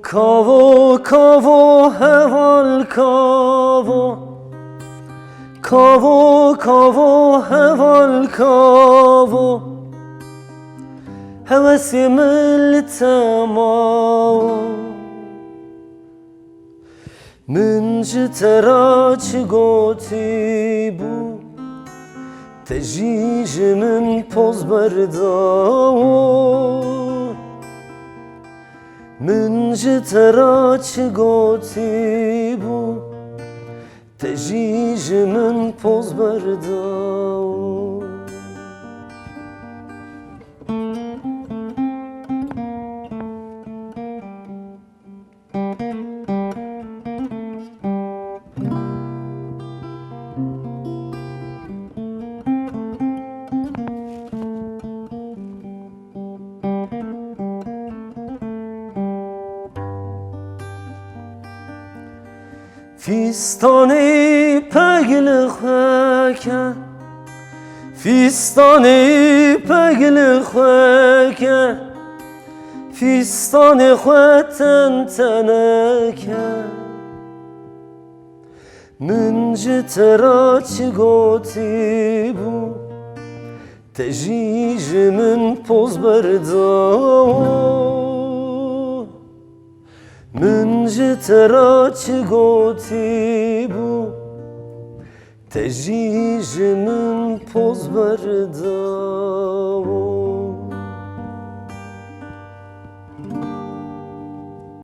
Kavo kavo heval kavo, kavo kavo heval kavo, hevesim التمام من جترا چگوتی بو تجیج من پوز برداو من جترا چگوتی بو تجیج من پوز برداو فیستانی پگل خوکه فیستانی پگل خوکه فیستان خوتن تنکه من جترا چگوتی بو تجیج من پوز برداو من جترا چگوتی بو تجیج من پوز برداو